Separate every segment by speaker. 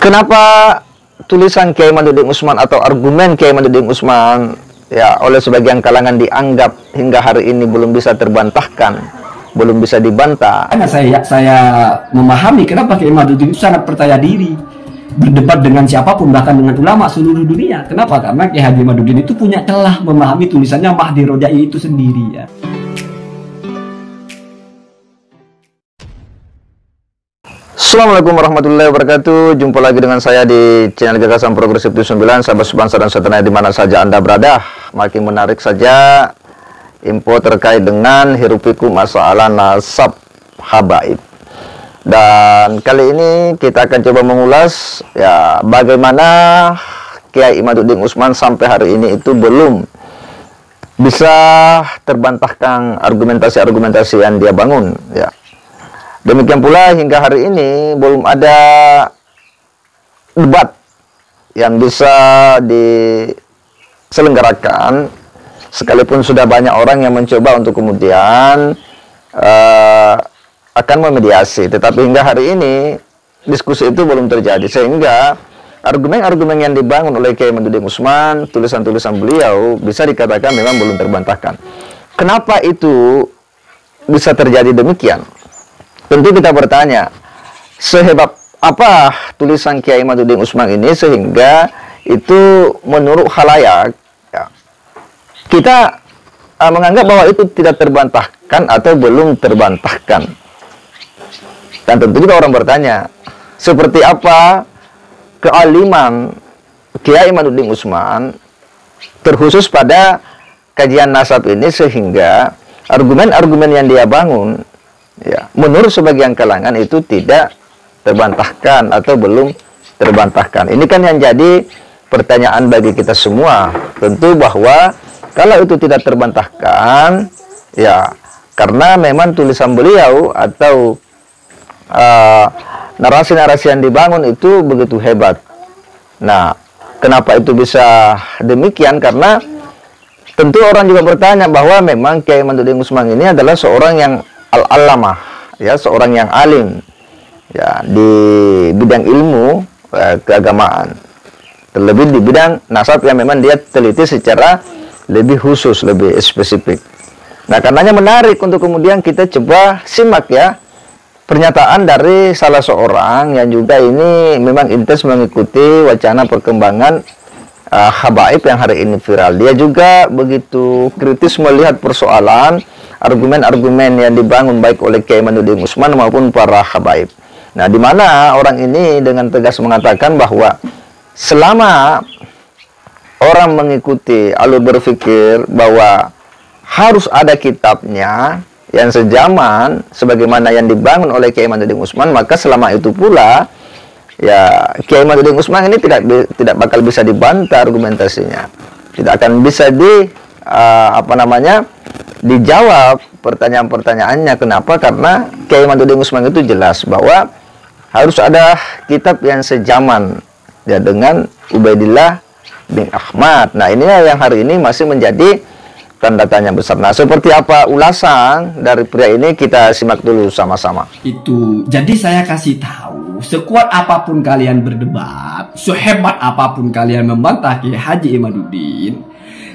Speaker 1: Kenapa tulisan Kiai Imaduddin Usman atau argumen Kiai Imaduddin Usman ya oleh sebagian kalangan dianggap hingga hari ini belum bisa terbantahkan, belum bisa dibantah?
Speaker 2: Karena saya memahami kenapa Kiai Imaduddin itu sangat percaya diri berdebat dengan siapapun, bahkan dengan ulama seluruh dunia. Kenapa? Karena Kiai Haji Imaduddin itu punya celah memahami tulisannya Mahdi Rojai itu sendiri ya.
Speaker 1: Assalamualaikum warahmatullahi wabarakatuh. Jumpa lagi dengan saya di channel Gagasan Progresif 79. Sahabat sebangsa dan setanah di mana saja Anda berada. Makin menarik saja info terkait dengan hiruk pikuk masalah nasab habaib. Dan kali ini kita akan coba mengulas ya bagaimana Kiai Imaduddin Usman sampai hari ini itu belum bisa terbantahkan argumentasi-argumentasi yang dia bangun ya. Demikian pula hingga hari ini belum ada debat yang bisa diselenggarakan, sekalipun sudah banyak orang yang mencoba untuk kemudian akan memediasi, tetapi hingga hari ini diskusi itu belum terjadi, sehingga argumen-argumen yang dibangun oleh Kiai Imaduddin Usman, tulisan-tulisan beliau bisa dikatakan memang belum terbantahkan. Kenapa itu bisa terjadi demikian? Tentu kita bertanya, sehebat apa tulisan Kiai Imaduddin Usman ini sehingga itu menurut khalayak ya, kita menganggap bahwa itu tidak terbantahkan atau belum terbantahkan. Dan tentu juga orang bertanya, seperti apa kealiman Kiai Imaduddin Usman terkhusus pada kajian nasab ini sehingga argumen-argumen yang dia bangun ya, menurut sebagian kalangan itu tidak terbantahkan atau belum terbantahkan. Ini kan yang jadi pertanyaan bagi kita semua. Tentu bahwa kalau itu tidak terbantahkan, ya karena memang tulisan beliau atau narasi-narasi yang dibangun itu begitu hebat. Nah, kenapa itu bisa demikian? Karena tentu orang juga bertanya bahwa memang Kiai Imaduddin Usman ini adalah seorang yang al-alamah, ya, seorang yang alim ya di bidang ilmu keagamaan, terlebih di bidang nasab yang memang dia teliti secara lebih khusus, lebih spesifik. Nah, karenanya menarik untuk kemudian kita coba simak ya pernyataan dari salah seorang yang juga ini memang intens mengikuti wacana perkembangan habaib yang hari ini viral. Dia juga begitu kritis melihat persoalan argumen-argumen yang dibangun baik oleh Kiai Imaduddin Usman maupun para habaib. Nah, di mana orang ini dengan tegas mengatakan bahwa selama orang mengikuti alur berpikir bahwa harus ada kitabnya yang sejaman sebagaimana yang dibangun oleh Kiai Imaduddin Usman, maka selama itu pula ya Kiai Imaduddin Usman ini tidak bakal bisa dibantah argumentasinya. Tidak akan bisa dijawab pertanyaan-pertanyaannya. Kenapa? Karena Kiai Imaduddin Usman itu jelas bahwa harus ada kitab yang sejaman ya dengan Ubaidillah bin Ahmad. Nah, inilah yang hari ini masih menjadi tanda tanya besar. Nah, seperti apa ulasan dari pria ini, kita simak dulu sama-sama.
Speaker 2: Itu jadi saya kasih tahu, sekuat apapun kalian berdebat, sehebat apapun kalian membantah Kiai Haji Imaduddin,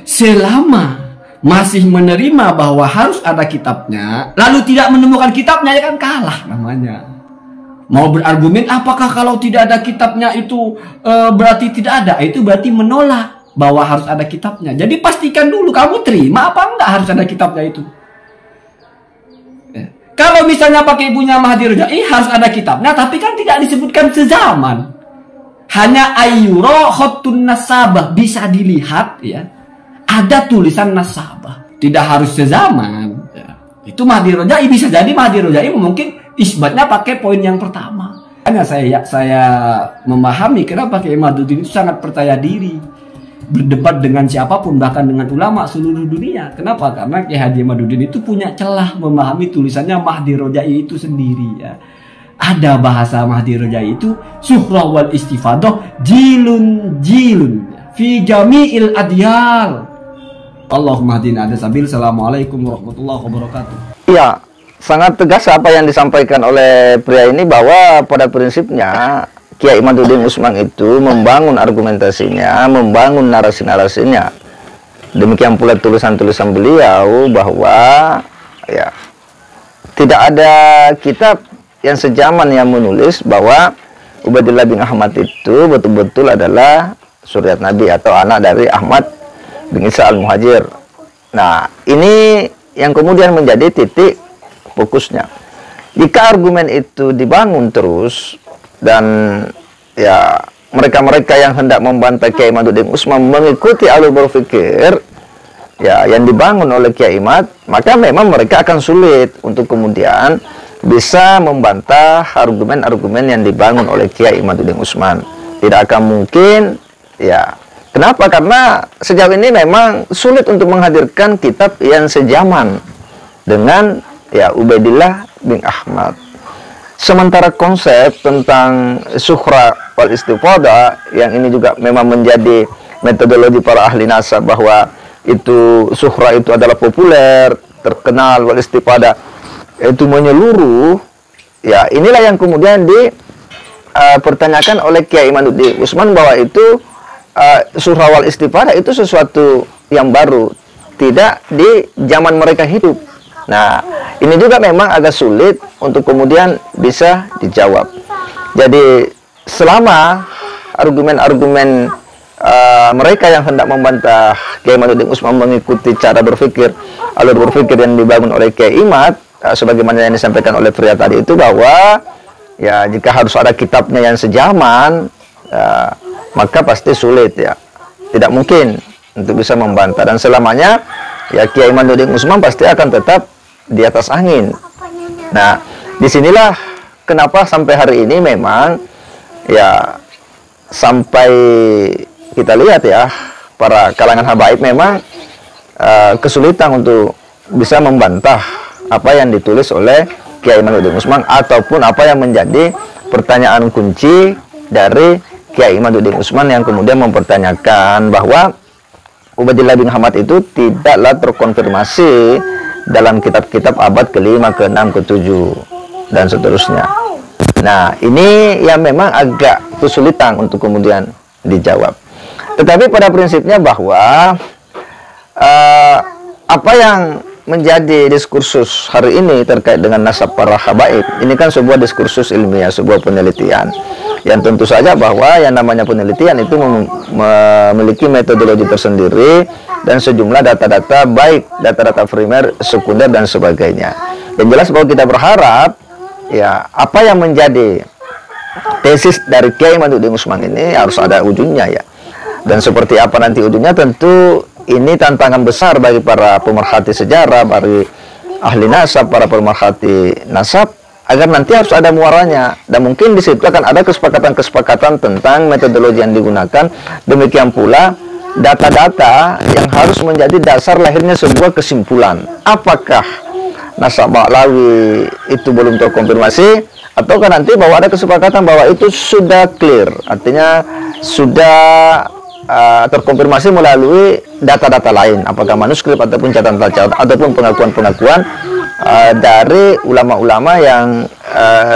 Speaker 2: selama masih menerima bahwa harus ada kitabnya, lalu tidak menemukan kitabnya, ya kan kalah namanya. Mau berargumen apakah kalau tidak ada kitabnya itu berarti tidak ada, itu berarti menolak bahwa harus ada kitabnya. Jadi pastikan dulu kamu terima apa enggak harus ada kitabnya itu. Ya. Kalau misalnya pakai ibunya Mahdi Rojai harus ada kitabnya, tapi kan tidak disebutkan sezaman. Hanya ayyuro khotun nasabah, bisa dilihat ya. Ada tulisan nasabah, tidak harus sezaman ya. Itu Mahdi Rojai, bisa jadi Mahdi Rojai mungkin isbatnya pakai poin yang pertama. Karena saya memahami kenapa Kiai Imaduddin itu sangat percaya diri berdebat dengan siapapun, bahkan dengan ulama seluruh dunia. Kenapa? Karena Kiai Haji Imaduddin itu punya celah memahami tulisannya Mahdi Rojai itu sendiri ya. Ada bahasa Mahdi Rojai itu suhrah wal istifadah jilun fi jami'il adyal. Allahumma hadina ada sabil. Assalamualaikum warahmatullahi wabarakatuh.
Speaker 1: Iya, sangat tegas apa yang disampaikan oleh pria ini bahwa pada prinsipnya Kiai Imaduddin Usman itu membangun argumentasinya, membangun narasi-narasinya. Demikian pula tulisan-tulisan beliau bahwa ya tidak ada kitab yang sejaman yang menulis bahwa Ubaidillah bin Ahmad itu betul-betul adalah suriat Nabi atau anak dari Ahmad bin Isa al-Muhajir. Nah, ini yang kemudian menjadi titik fokusnya. Jika argumen itu dibangun terus dan ya mereka-mereka yang hendak membantah Kiai Imaduddin Usman mengikuti alur berpikir ya yang dibangun oleh Kiai Imad, maka memang mereka akan sulit untuk kemudian bisa membantah argumen-argumen yang dibangun oleh Kiai Imaduddin Usman. Tidak akan mungkin ya. Kenapa? Karena sejauh ini memang sulit untuk menghadirkan kitab yang sejaman dengan ya Ubaidillah bin Ahmad. Sementara konsep tentang suhra wal istifadah yang ini juga memang menjadi metodologi para ahli nasab bahwa itu suhra itu adalah populer, terkenal, wal istifadah itu menyeluruh. Ya, inilah yang kemudian dipertanyakan oleh Kiai Imaduddin Usman bahwa itu suhra wal istifadah itu sesuatu yang baru, tidak di zaman mereka hidup. Nah, ini juga memang agak sulit untuk kemudian bisa dijawab. Jadi, selama argumen-argumen mereka yang hendak membantah Kiai Imaduddin Usman mengikuti cara berpikir, alur berpikir yang dibangun oleh Kiai Imad, sebagaimana yang disampaikan oleh pria tadi itu bahwa ya jika harus ada kitabnya yang sejaman, maka pasti sulit ya. Tidak mungkin untuk bisa membantah, dan selamanya ya Kiai Imaduddin Usman pasti akan tetap di atas angin. Nah, disinilah kenapa sampai hari ini memang ya sampai kita lihat ya para kalangan habaib memang kesulitan untuk bisa membantah apa yang ditulis oleh Kiai Imaduddin Usman ataupun apa yang menjadi pertanyaan kunci dari Kiai Imaduddin Usman yang kemudian mempertanyakan bahwa Ubaidillah bin Ahmad itu tidaklah terkonfirmasi dalam kitab-kitab abad ke-5, ke-6, ke-7 dan seterusnya. Nah, ini yang memang agak kesulitan untuk kemudian dijawab. Tetapi pada prinsipnya bahwa apa yang menjadi diskursus hari ini terkait dengan nasab para habaib, ini kan sebuah diskursus ilmiah, sebuah penelitian yang tentu saja bahwa yang namanya penelitian itu memiliki metodologi tersendiri dan sejumlah data-data, baik data-data primer, sekunder, dan sebagainya. Yang jelas bahwa kita berharap ya apa yang menjadi tesis dari Kiai Imaduddin Usman ini harus ada ujungnya ya. Dan seperti apa nanti ujungnya, tentu ini tantangan besar bagi para pemerhati sejarah, bagi ahli nasab, para pemerhati nasab, agar nanti harus ada muaranya. Dan mungkin di situ akan ada kesepakatan-kesepakatan tentang metodologi yang digunakan. Demikian pula data-data yang harus menjadi dasar lahirnya sebuah kesimpulan. Apakah nasab Ba'lawi itu belum terkonfirmasi, ataukah nanti bahwa ada kesepakatan bahwa itu sudah clear, artinya sudah terkonfirmasi melalui data-data lain, apakah manuskrip ataupun catatan-catatan ataupun pengakuan-pengakuan dari ulama-ulama yang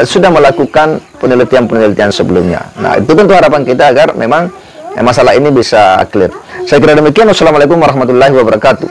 Speaker 1: sudah melakukan penelitian-penelitian sebelumnya. Nah, itu tentu harapan kita agar memang masalah ini bisa clear. Saya kira demikian. Wassalamualaikum warahmatullahi wabarakatuh.